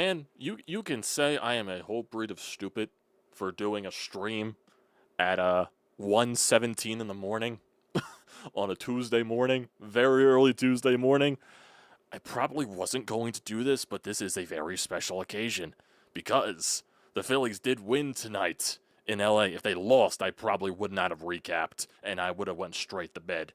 Duran, you can say I am a whole breed of stupid for doing a stream at 1:17 in the morning on a Tuesday morning, very early Tuesday morning. I probably wasn't going to do this, but this is a very special occasion because the Phillies did win tonight in LA. If they lost, I probably would not have recapped and I would have went straight to bed.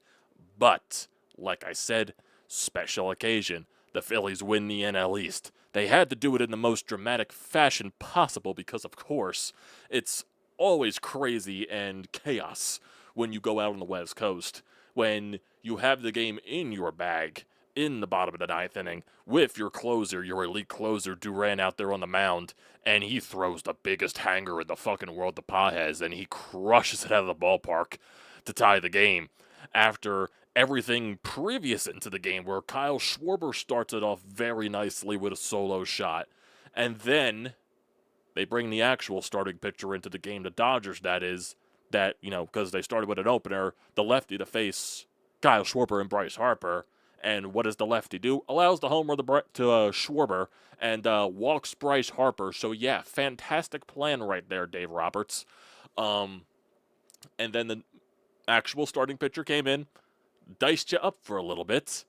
But like I said, special occasion. The Phillies win the NL East. They had to do it in the most dramatic fashion possible because, of course, it's always crazy and chaos when you go out on the West Coast, when you have the game in your bag in the bottom of the ninth inning with your closer, your elite closer, Duran out there on the mound, and he throws the biggest hanger in the fucking world to Pages, and he crushes it out of the ballpark to tie the game after everything previous into the game where Kyle Schwarber starts it off very nicely with a solo shot. And then they bring the actual starting pitcher into the game, the Dodgers, that is, that, because they started with an opener, the lefty to face Kyle Schwarber and Bryce Harper. And what does the lefty do? Allows the homer to Schwarber and walks Bryce Harper. So, yeah, fantastic plan right there, Dave Roberts. And then the actual starting pitcher came in, diced you up for a little bit.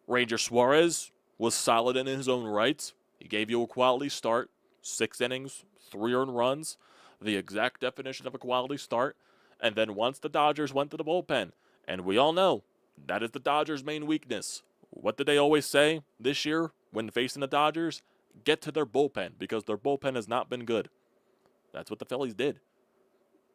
Ranger Suarez was solid in his own right. He gave you a quality start. 6 innings, 3 earned runs. The exact definition of a quality start. And then once the Dodgers went to the bullpen, and we all know that is the Dodgers' main weakness. What did they always say this year when facing the Dodgers? Get to their bullpen, because their bullpen has not been good. That's what the Phillies did.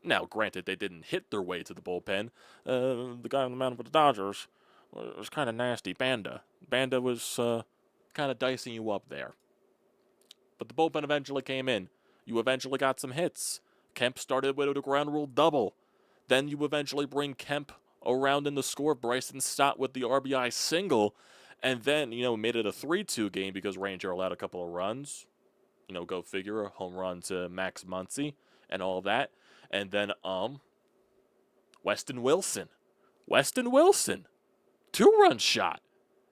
Now, granted, they didn't hit their way to the bullpen. The guy on the mound for the Dodgers was kind of nasty, Banda. Banda was kind of dicing you up there. But the bullpen eventually came in. You eventually got some hits. Kemp started with a ground rule double. Then you eventually bring Kemp around in the score. Bryson Stott with the RBI single. And then, made it a 3-2 game because Ranger allowed a couple of runs. Go figure, a home run to Max Muncy and all that. And then, Weston Wilson. 2-run shot.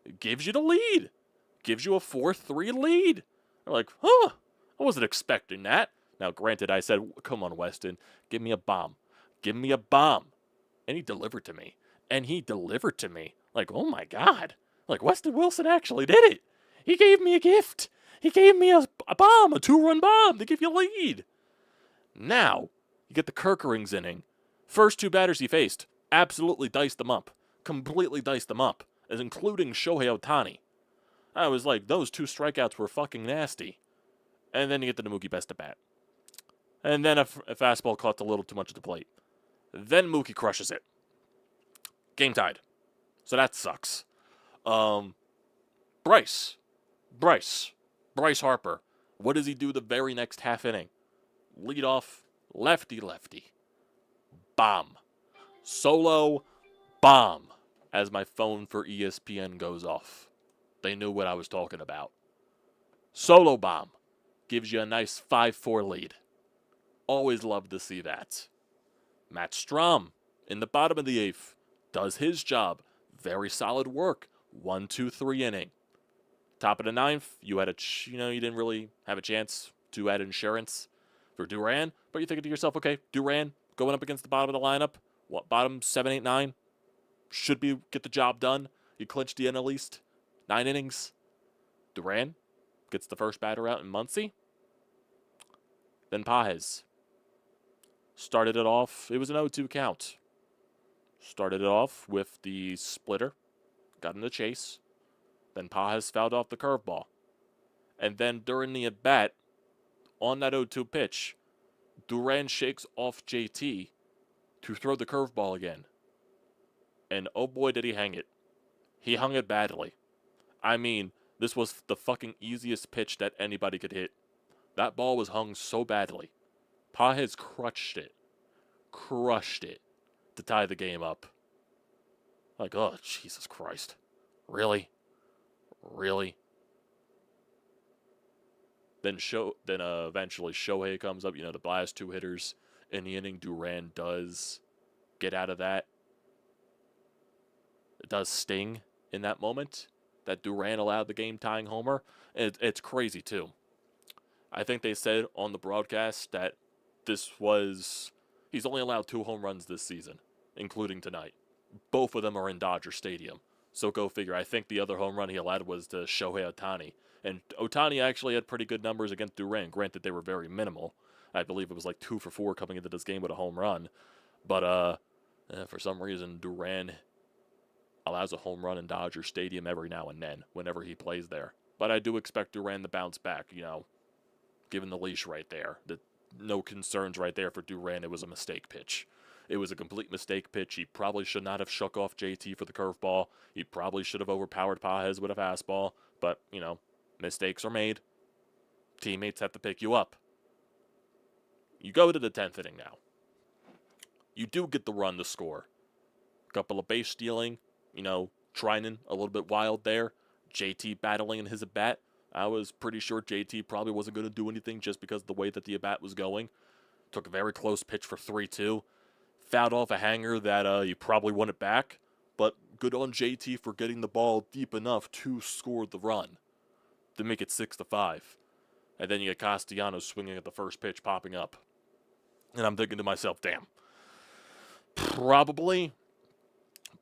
It gives you the lead. Gives you a 4-3 lead. They're like, I wasn't expecting that. Now, granted, I said, come on, Weston, give me a bomb. Give me a bomb. And he delivered to me. Like, oh my God. Like, Weston Wilson actually did it. He gave me a gift. He gave me a bomb, a 2-run bomb to give you a lead. Now, you get the Kirkerings inning. First 2 batters he faced, absolutely diced them up. Completely diced them up, as including Shohei Ohtani. I was like, those 2 strikeouts were fucking nasty. And then you get the Mookie Betts to bat. And then a fastball caught a little too much at the plate. Then Mookie crushes it. Game tied. So that sucks. Bryce Harper. What does he do the very next half inning? Lead off, lefty. Bomb. Solo bomb. As my phone for ESPN goes off. They knew what I was talking about. Solo bomb. Gives you a nice 5-4 lead. Always love to see that. Matt Strahm, in the bottom of the 8th, does his job. Very solid work. 1-2-3 inning. Top of the 9th, you didn't really have a chance to add insurance for Duran, but you're thinking to yourself, okay, Duran going up against the bottom of the lineup, bottom 7, 8, 9, should get the job done. You clinched the NL East, 9 innings. Duran gets the first batter out in Muncy. Then Pages started it off. It was an 0-2 count. Started it off with the splitter. Got in the chase. Then Pages fouled off the curveball. And then during the at-bat, on that 0-2 pitch, Duran shakes off JT to throw the curveball again. And oh boy, did he hang it. He hung it badly. I mean, this was the fucking easiest pitch that anybody could hit. That ball was hung so badly. Pages crushed it to tie the game up. Like, oh, Jesus Christ. Really? Then eventually Shohei comes up, the last 2 hitters in the inning. Duran does get out of that. It does sting in that moment that Duran allowed the game-tying homer. It's crazy, too. I think they said on the broadcast that he's only allowed 2 home runs this season, including tonight. Both of them are in Dodger Stadium. So go figure. I think the other home run he allowed was to Shohei Ohtani. And Ohtani actually had pretty good numbers against Duran. Granted, they were very minimal. I believe it was like 2 for 4 coming into this game with a home run. But for some reason, Duran allows a home run in Dodger Stadium every now and then, whenever he plays there. But I do expect Duran to bounce back, given the leash right there. No concerns right there for Duran. It was a mistake pitch. It was a complete mistake pitch. He probably should not have shook off JT for the curveball. He probably should have overpowered Pages with a fastball. But, mistakes are made. Teammates have to pick you up. You go to the 10th inning now. You do get the run to score. A couple of base stealing. Trinan a little bit wild there. JT battling in his at-bat. I was pretty sure JT probably wasn't going to do anything just because of the way that the at-bat was going. Took a very close pitch for 3-2. Fouled off a hanger that you probably won it back. But good on JT for getting the ball deep enough to score the run. To make it 6-5. And then you get Castellanos swinging at the first pitch, popping up. And I'm thinking to myself, damn. Probably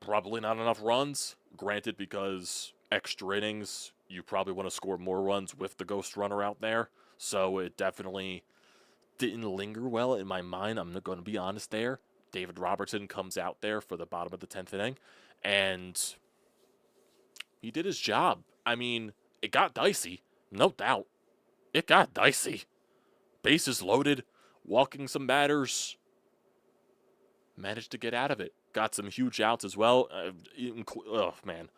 not enough runs. Granted, because extra innings, you probably want to score more runs with the ghost runner out there. So it definitely didn't linger well in my mind. I'm going to be honest there. David Robertson comes out there for the bottom of the 10th inning, and he did his job. I mean, it got dicey, no doubt. It got dicey. Bases loaded, walking some batters. Managed to get out of it. Got some huge outs as well. Oh, man.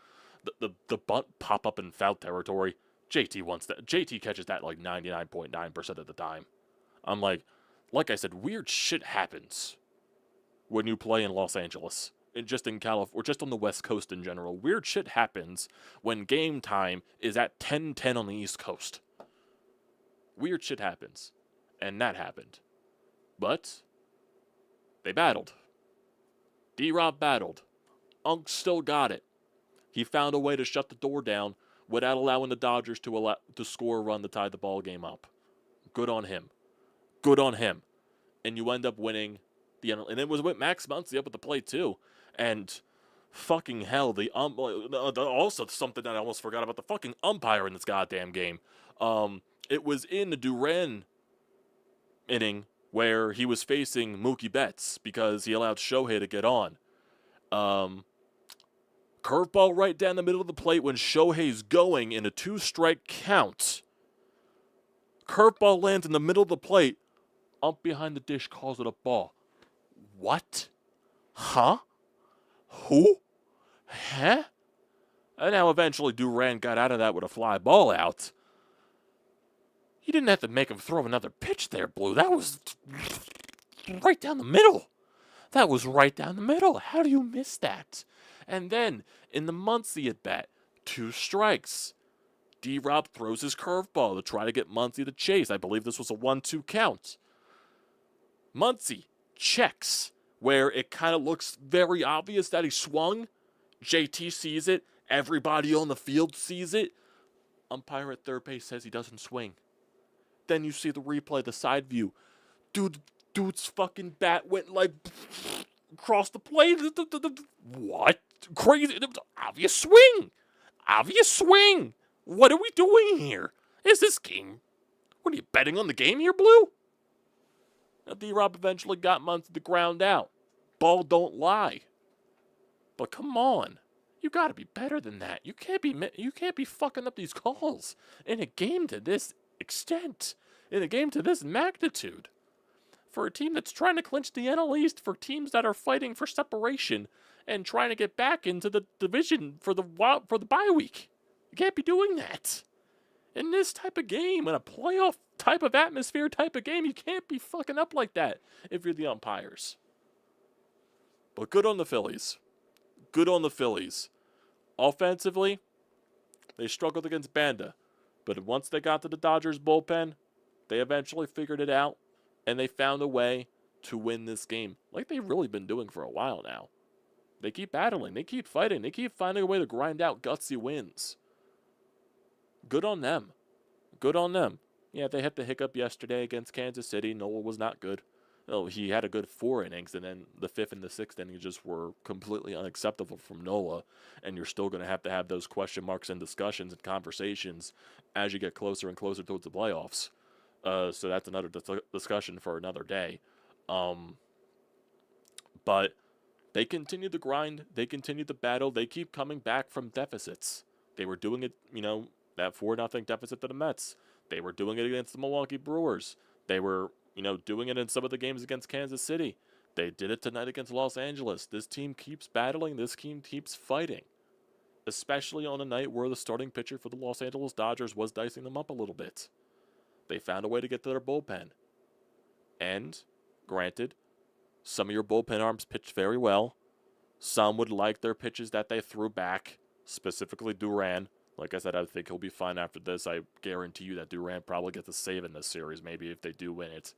The bunt pop up in foul territory. JT wants that. JT catches that like 99.9% of the time. I'm like I said, weird shit happens when you play in Los Angeles. And just in California, or just on the West Coast in general. Weird shit happens when game time is at 10:10 on the East Coast. Weird shit happens. And that happened. But they battled. D-Rob battled. Unk still got it. He found a way to shut the door down without allowing the Dodgers to score a run to tie the ball game up. Good on him. Good on him. And you end up winning. And it was with Max Muncy up at the plate, too. And fucking hell, also something that I almost forgot about, the fucking umpire in this goddamn game. It was in the Duran inning where he was facing Mookie Betts because he allowed Shohei to get on. Curveball right down the middle of the plate when Shohei's going in a 2-strike count. Curveball lands in the middle of the plate. Ump behind the dish calls it a ball. What? Huh? Who? Huh? And now eventually Duran got out of that with a fly ball out. You didn't have to make him throw another pitch there, Blue. That was right down the middle. That was right down the middle. How do you miss that? And then, in the Muncy at-bat, 2 strikes. D-Rob throws his curveball to try to get Muncy to chase. I believe this was a 1-2 count. Muncy checks, where it kind of looks very obvious that he swung. JT sees it. Everybody on the field sees it. Umpire at third base says he doesn't swing. Then you see the replay, the side view. Dude's fucking bat went like across the plate. What? Crazy. Obvious swing. Obvious swing. What are we doing here? Is this game? What are you betting on the game here, Blue? Now, D-Rob eventually got Muncy to the ground out. Ball don't lie. But come on. You got to be better than that. You can't be fucking up these calls in a game to this extent, in a game to this magnitude. For a team that's trying to clinch the NL East, for teams that are fighting for separation and trying to get back into the division for the bye week. You can't be doing that. In this type of game, in a playoff type of atmosphere type of game, you can't be fucking up like that if you're the umpires. But good on the Phillies. Good on the Phillies. Offensively, they struggled against Banda. But once they got to the Dodgers bullpen, they eventually figured it out. And they found a way to win this game. Like they've really been doing for a while now. They keep battling. They keep fighting. They keep finding a way to grind out gutsy wins. Good on them. Good on them. Yeah, they hit the hiccup yesterday against Kansas City. Nola was not good. Oh, he had a good 4 innings, and then the fifth and the sixth inning just were completely unacceptable from Nola. And you're still going to have those question marks and discussions and conversations as you get closer and closer towards the playoffs. So that's another discussion for another day. Um, but they continue to grind. They continue to battle. They keep coming back from deficits. They were doing it, that 4-0 deficit to the Mets. They were doing it against the Milwaukee Brewers. They were, doing it in some of the games against Kansas City. They did it tonight against Los Angeles. This team keeps battling. This team keeps fighting, especially on a night where the starting pitcher for the Los Angeles Dodgers was dicing them up a little bit. They found a way to get to their bullpen. And, granted, some of your bullpen arms pitched very well. Some would like their pitches that they threw back, specifically Duran. Like I said, I think he'll be fine after this. I guarantee you that Duran probably gets a save in this series, maybe if they do win it.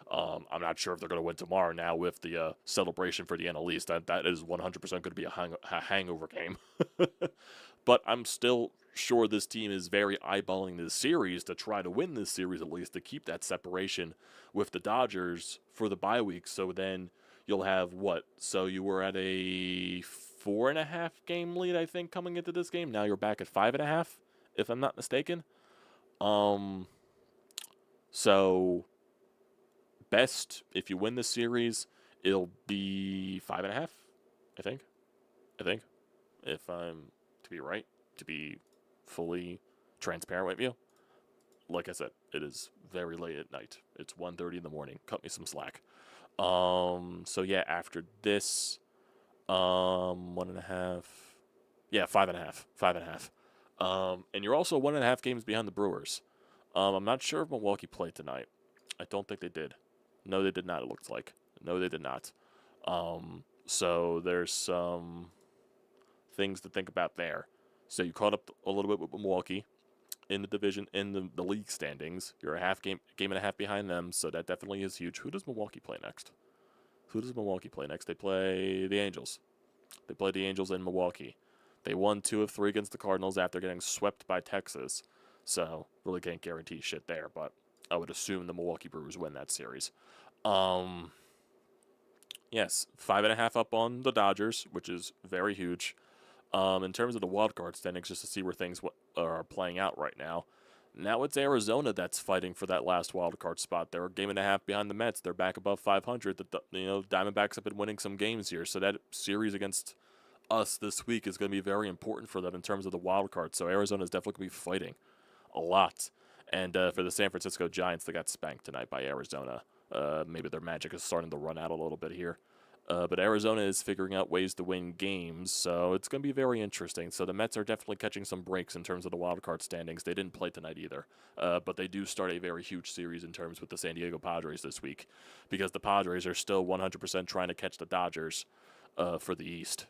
I'm not sure if they're going to win tomorrow now with the celebration for the NL East. That is 100% going to be a hangover game. But I'm still sure this team is very eyeballing this series to try to win this series at least, to keep that separation with the Dodgers for the bye week. So then you'll have what? So you were at a 4.5 game lead, I think, coming into this game. Now you're back at 5.5, if I'm not mistaken. So best, if you win this series, it'll be 5.5, I think. If I'm to be right, to be fully transparent with you. Like I said, it is very late at night. It's 1:30 in the morning. Cut me some slack. So yeah, after this, 1.5, yeah, 5.5, 5.5. And you're also 1.5 games behind the Brewers. I'm not sure if Milwaukee played tonight. I don't think they did. No, they did not, it looks like. No, they did not. So there's some things to think about there. So you caught up a little bit with Milwaukee in the division, in the league standings. You're a game and a half behind them, so that definitely is huge. Who does Milwaukee play next? They play the Angels. They play the Angels in Milwaukee. They won 2 of 3 against the Cardinals after getting swept by Texas. So really can't guarantee shit there, but I would assume the Milwaukee Brewers win that series. Yes, 5.5 up on the Dodgers, which is very huge. In terms of the wild card standings, just to see where things are playing out right now. Now it's Arizona that's fighting for that last wild card spot. They're a game and a half behind the Mets. They're back above 500. The Diamondbacks have been winning some games here, so that series against us this week is going to be very important for them in terms of the wild card. So Arizona is definitely going to be fighting a lot. And for the San Francisco Giants, they got spanked tonight by Arizona. Maybe their magic is starting to run out a little bit here. But Arizona is figuring out ways to win games, so it's going to be very interesting. So the Mets are definitely catching some breaks in terms of the wild card standings. They didn't play tonight either, but they do start a very huge series in terms with the San Diego Padres this week, because the Padres are still 100% trying to catch the Dodgers for the East,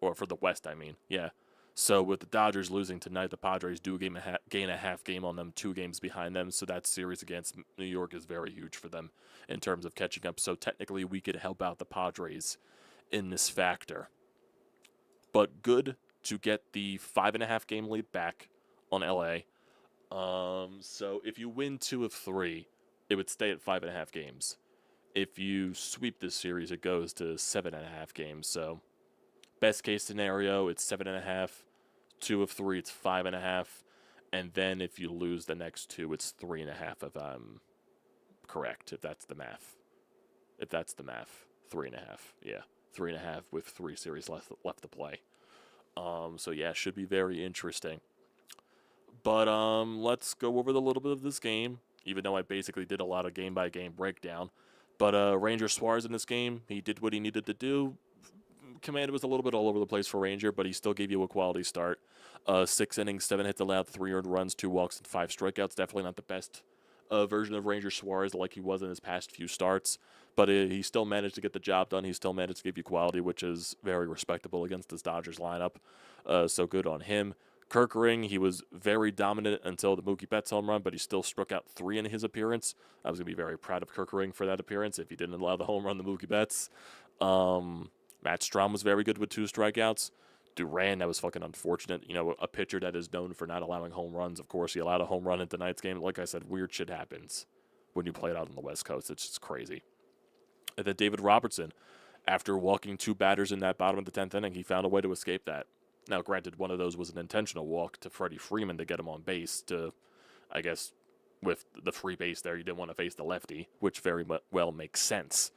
or for the West, I mean. Yeah. So with the Dodgers losing tonight, the Padres do gain a half game on them, 2 games behind them. So that series against New York is very huge for them in terms of catching up. So technically we could help out the Padres in this factor. But good to get the 5.5 game lead back on LA. So if you win 2 of 3, it would stay at 5.5 games. If you sweep this series, it goes to 7.5 games. So best case scenario, it's 7.5. 2 of 3, it's 5.5. And then if you lose the next 2, it's 3.5, if I'm correct, if that's the math. 3.5. Yeah. 3.5 with 3 series left to play. So yeah, should be very interesting. But let's go over a little bit of this game, even though I basically did a lot of game-by-game breakdown. But Ranger Suarez in this game, he did what he needed to do. Command was a little bit all over the place for Ranger, but he still gave you a quality start. 6 innings, 7 hits allowed, 3 earned runs, 2 walks, and 5 strikeouts. Definitely not the best version of Ranger Suarez like he was in his past few starts, but he still managed to get the job done. He still managed to give you quality, which is very respectable against this Dodgers lineup. So good on him. Kerkering, he was very dominant until the Mookie Betts home run, but he still struck out 3 in his appearance. I was going to be very proud of Kerkering for that appearance if he didn't allow the home run to Mookie Betts. Matt Strahm was very good with 2 strikeouts. Duran, that was fucking unfortunate. You know, a pitcher that is known for not allowing home runs. Of course, he allowed a home run in tonight's game. Like I said, weird shit happens when you play it out on the West Coast. It's just crazy. And then David Robertson, after walking 2 batters in that bottom of the 10th inning, he found a way to escape that. Now, granted, one of those was an intentional walk to Freddie Freeman to get him on base to, I guess, with the free base there, you didn't want to face the lefty, which very well makes sense.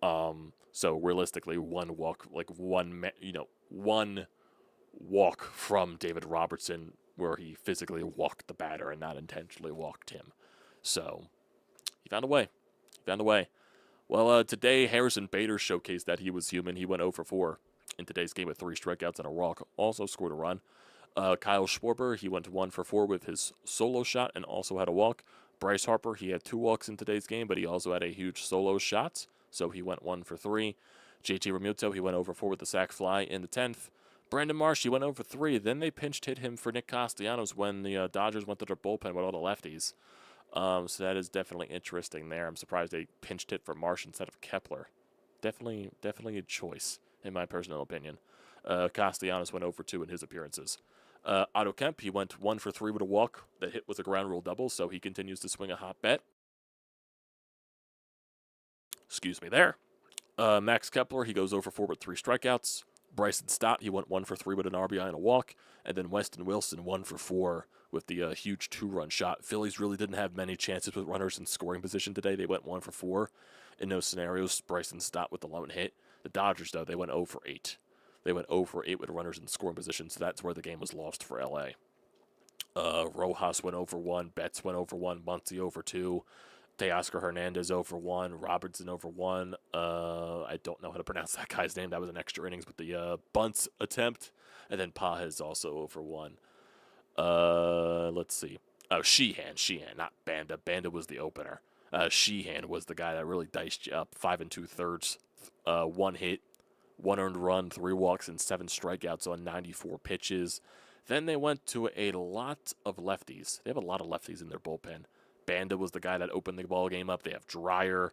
So realistically, one walk, like one walk from David Robertson where he physically walked the batter and not intentionally walked him. So he found a way. Well, today Harrison Bader showcased that he was human. He went 0 for 4 in today's game with 3 strikeouts and a walk. Also scored a run. Kyle Schwarber, he went 1 for 4 with his solo shot and also had a walk. Bryce Harper, he had 2 walks in today's game, but he also had a huge solo shot, so he went 1 for 3. JT Realmuto, he went 0 for 4 with the sac fly in the 10th. Brandon Marsh, he went 0 for 3. Then they pinch hit him for Nick Castellanos when the Dodgers went to their bullpen with all the lefties. So that is definitely interesting there. I'm surprised they pinched hit for Marsh instead of Kepler. Definitely a choice, in my personal opinion. Castellanos went 0 for 2 in his appearances. Otto Kemp, he went 1 for 3 with a walk that hit with a ground rule double, so he continues to swing a hot bat. Excuse me there. Max Kepler, he goes 0 for 4 with 3 strikeouts. Bryson Stott, he went 1 for 3 with an RBI and a walk. And then Weston Wilson, 1 for 4 with the huge 2-run shot. Phillies really didn't have many chances with runners in scoring position today. They went 1 for 4 in those scenarios. Bryson Stott with the lone hit. The Dodgers, though, they went 0 for 8. They went 0 for 8 with runners in scoring position, so that's where the game was lost for LA. Rojas went 0 for 1. Betts went 0 for 1. Muncy 0 for 2. Teoscar Hernandez 0 for 1. Robertson 0 for 1. I don't know how to pronounce that guy's name. That was an extra innings with the bunts attempt. And then Pages also 0 for 1. Let's see. Oh, Sheehan, not Banda. Banda was the opener. Sheehan was the guy that really diced you up. 5 2/3. 1 hit, 1 earned run, 3 walks, and 7 strikeouts on 94 pitches. Then they went to a lot of lefties. They have a lot of lefties in their bullpen. Banda was the guy that opened the ball game up. They have Dreyer,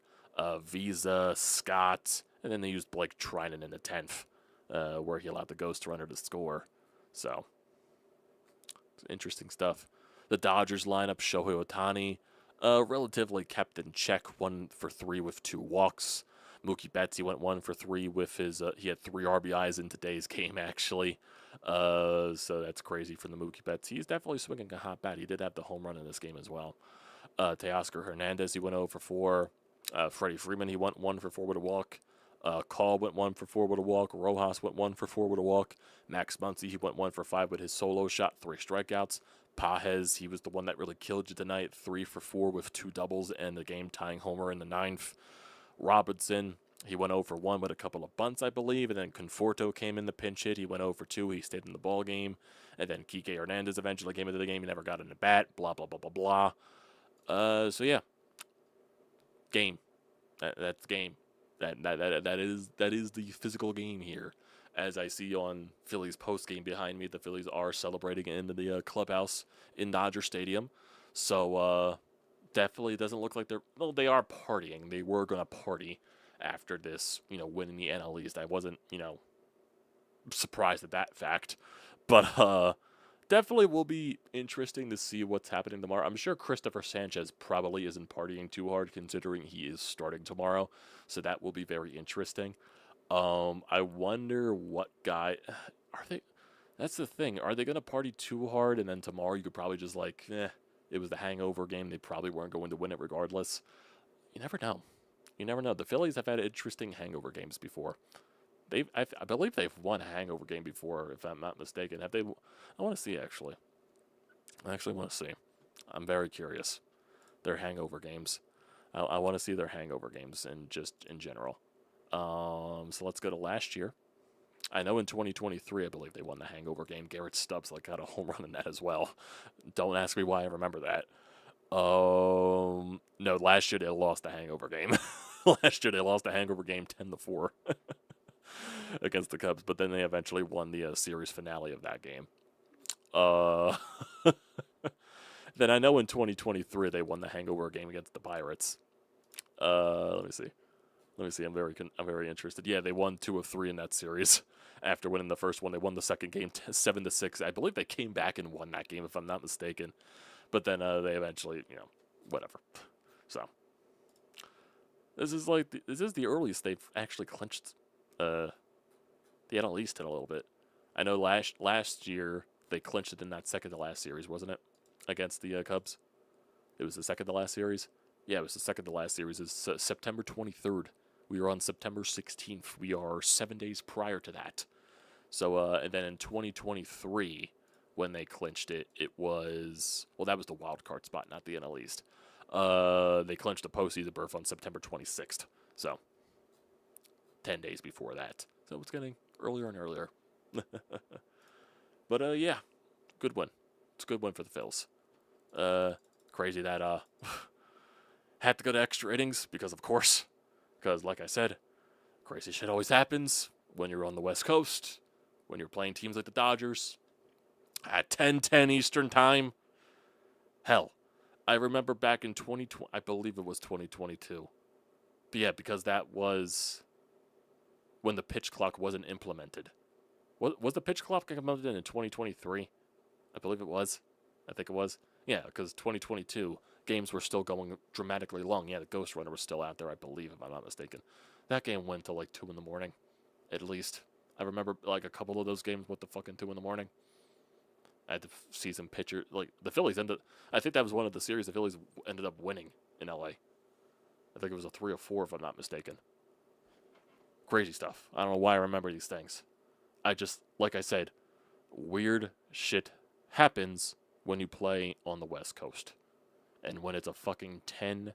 Visa, Scott, and then they used Blake Trinan in the 10th, where he allowed the ghost runner to score. So, interesting stuff. The Dodgers lineup, Shohei Ohtani, relatively kept in check, 1 for 3 with 2 walks. Mookie Betts, he went 1 for 3 with his, he had 3 RBIs in today's game, actually. So that's crazy for the Mookie Betts. He's definitely swinging a hot bat. He did have the home run in this game as well. Teoscar Hernandez, he went 0 for 4. Freddie Freeman, he went 1 for 4 with a walk. Call went 1 for 4 with a walk. Rojas went 1 for 4 with a walk. Max Muncy, he went 1 for 5 with his solo shot, 3 strikeouts. Pages, he was the one that really killed you tonight, 3 for 4 with 2 doubles and the game-tying homer in the 9th. Robinson, he went 0 for 1 with a couple of bunts, I believe, and then Conforto came in the pinch hit. He went 0 for 2. He stayed in the ball game. And then Kike Hernandez eventually came into the game. He never got in the bat, blah, blah, blah, blah, blah. So, yeah. Game. That's game. That is the physical game here. As I see on Phillies post-game behind me, the Phillies are celebrating in the clubhouse in Dodger Stadium. So, definitely doesn't look like they are partying. They were going to party after this, winning the NL East. I wasn't, surprised at that fact. But definitely will be interesting to see what's happening tomorrow. I'm sure Christopher Sanchez probably isn't partying too hard considering he is starting tomorrow. So that will be very interesting. I wonder what guy are they? That's the thing. Are they going to party too hard and then tomorrow you could probably just it was the hangover game. They probably weren't going to win it regardless. You never know. The Phillies have had interesting hangover games before. I believe they've won a hangover game before, if I'm not mistaken. Have they? I want to see, actually. I actually want to see. I'm very curious. Their hangover games. I want to see their hangover games and just in general. So let's go to last year. I know in 2023, I believe they won the hangover game. Garrett Stubbs got a home run in that as well. Don't ask me why I remember that. No, last year they lost the hangover game. Last year they lost the hangover game 10-4 against the Cubs, but then they eventually won the series finale of that game. Then I know in 2023 they won the hangover game against the Pirates. Let me see. Let me see. I'm very interested. Yeah, they won 2 of 3 in that series. After winning the first one, they won the second game 7-6. I believe they came back and won that game, if I'm not mistaken. But then they eventually, whatever. So this is the earliest they've actually clinched the NL East in a little bit. I know last year they clinched it in that second to last series, wasn't it? Against the Cubs. It was the second to last series. Yeah, it was the second to last series. It's September 23rd. We were on September 16th. We are 7 days prior to that. So, and then in 2023, when they clinched it, it was, well, that was the wild card spot, not the NL East. They clinched the postseason berth on September 26th. So, 10 days before that. So it's getting earlier and earlier. But, yeah, good win. It's a good win for the Phils. Crazy that, had to go to extra innings because, of course, because, like I said, crazy shit always happens when you're on the West Coast, when you're playing teams like the Dodgers, at 10:10 Eastern Time. Hell, I remember back in 2020, I believe it was 2022. But yeah, because that was when the pitch clock wasn't implemented. Was the pitch clock implemented in 2023? I believe it was. I think it was. Yeah, because 2022, games were still going dramatically long. Yeah, the Ghost Runner was still out there, I believe, if I'm not mistaken. That game went till like 2 in the morning, at least. I remember like a couple of those games went to fucking 2 in the morning. I had to see some pictures. Like, the Phillies I think that was one of the series the Phillies ended up winning in LA. I think it was a 3 or 4, if I'm not mistaken. Crazy stuff. I don't know why I remember these things. I just, like I said, weird shit happens when you play on the West Coast. And when it's a fucking 10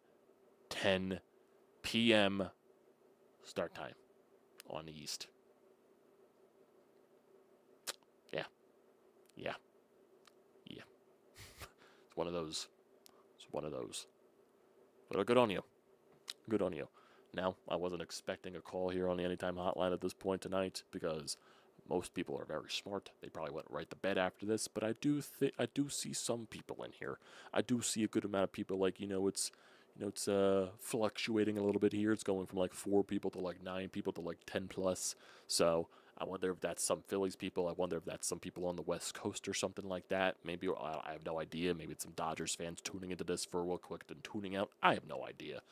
p.m. start time on the East. Yeah. It's one of those. But good on you. Good on you. Now, I wasn't expecting a call here on the Anytime Hotline at this point tonight because most people are very smart. They probably went right to bed after this, but I do see some people in here. I do see a good amount of people. Like, it's fluctuating a little bit here. It's going from like 4 people to like 9 people to like 10 plus. So I wonder if that's some Phillies people. I wonder if that's some people on the West Coast or something like that. Maybe, I have no idea. Maybe it's some Dodgers fans tuning into this for real quick then tuning out. I have no idea.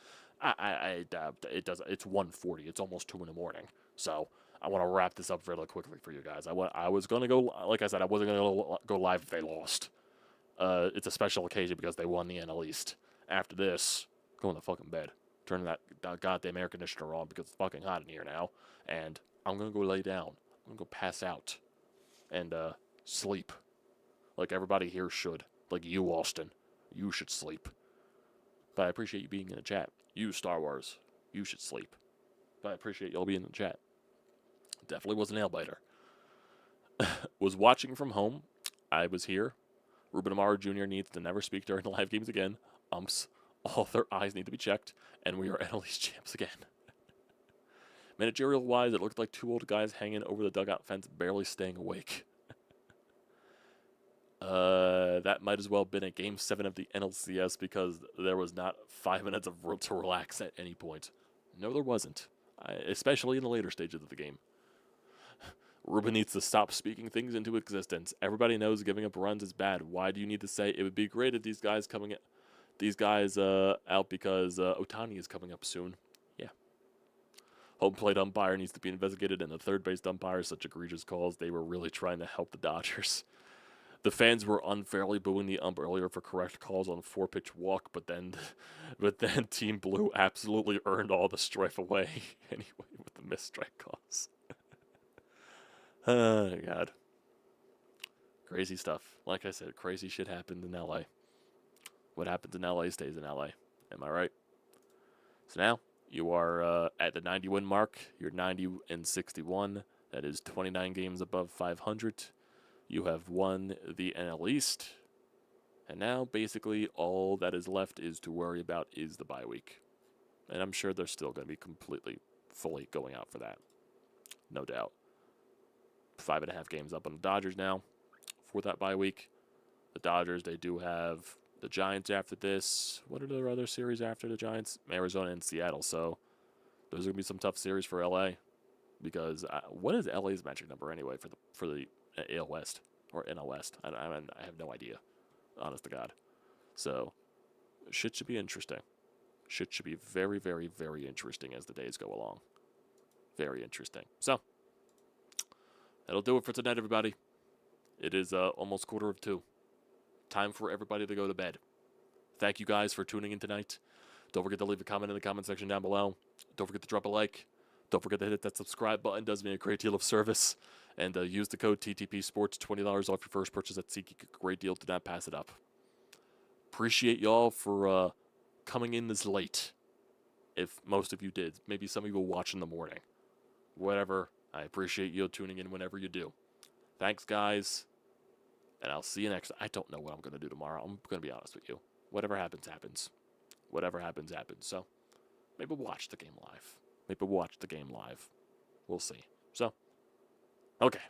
It does. It's 1:40. It's almost 2 in the morning. So I want to wrap this up really quickly for you guys. I was gonna go, like I said, I wasn't gonna go live if they lost. It's a special occasion because they won the NL East. After this, go in the fucking bed. Turn that goddamn air conditioner on because it's fucking hot in here now. And I'm gonna go lay down. I'm gonna go pass out and sleep, like everybody here should. Like you, Austin, you should sleep. But I appreciate you being in the chat. You, Star Wars, you should sleep. But I appreciate y'all being in the chat. Definitely was a nail biter. Was watching from home. I was here. Ruben Amaro Jr. needs to never speak during the live games again. Umps. All their eyes need to be checked. And we are NL East champs again. Managerial-wise, it looked like 2 old guys hanging over the dugout fence, barely staying awake. That might as well have been a Game 7 of the NLCS because there was not 5 minutes of room to relax at any point. No, there wasn't. Especially in the later stages of the game. Ruben needs to stop speaking things into existence. Everybody knows giving up runs is bad. Why do you need to say it would be great if these guys out because Ohtani is coming up soon? Yeah. Home plate umpire needs to be investigated, and the third base umpire, such egregious calls. They were really trying to help the Dodgers. The fans were unfairly booing the ump earlier for correct calls on 4-pitch walk, but then Team Blue absolutely earned all the strife away anyway with the missed strike calls. Oh, God. Crazy stuff. Like I said, crazy shit happened in LA. What happens in LA stays in LA. Am I right? So now, you are at the 90-win mark. You're 90-61. That is 29 games above 500. You have won the NL East. And now, basically, all that is left is to worry about is the bye week. And I'm sure they're still going to be completely, fully going out for that. No doubt. 5.5 games up on the Dodgers now for that bye week. The Dodgers, they do have the Giants after this. What are their other series after the Giants? Arizona and Seattle. So those are going to be some tough series for LA because what is LA's magic number anyway for the AL West or NL West? I have no idea, honest to God. So shit should be interesting. Shit should be very, very, very interesting as the days go along. Very interesting. So that'll do it for tonight, everybody. It is almost 1:45. Time for everybody to go to bed. Thank you guys for tuning in tonight. Don't forget to leave a comment in the comment section down below. Don't forget to drop a like. Don't forget to hit that subscribe button. It does me a great deal of service. And use the code TTPSPORTS, $20 off your first purchase at SeatGeek. A great deal. Do not pass it up. Appreciate y'all for coming in this late. If most of you did. Maybe some of you will watch in the morning. Whatever. I appreciate you tuning in whenever you do. Thanks, guys. And I'll see you next. I don't know what I'm going to do tomorrow. I'm going to be honest with you. Whatever happens, happens. Whatever happens, happens. So, maybe we'll watch the game live. Maybe we'll watch the game live. We'll see. So, okay.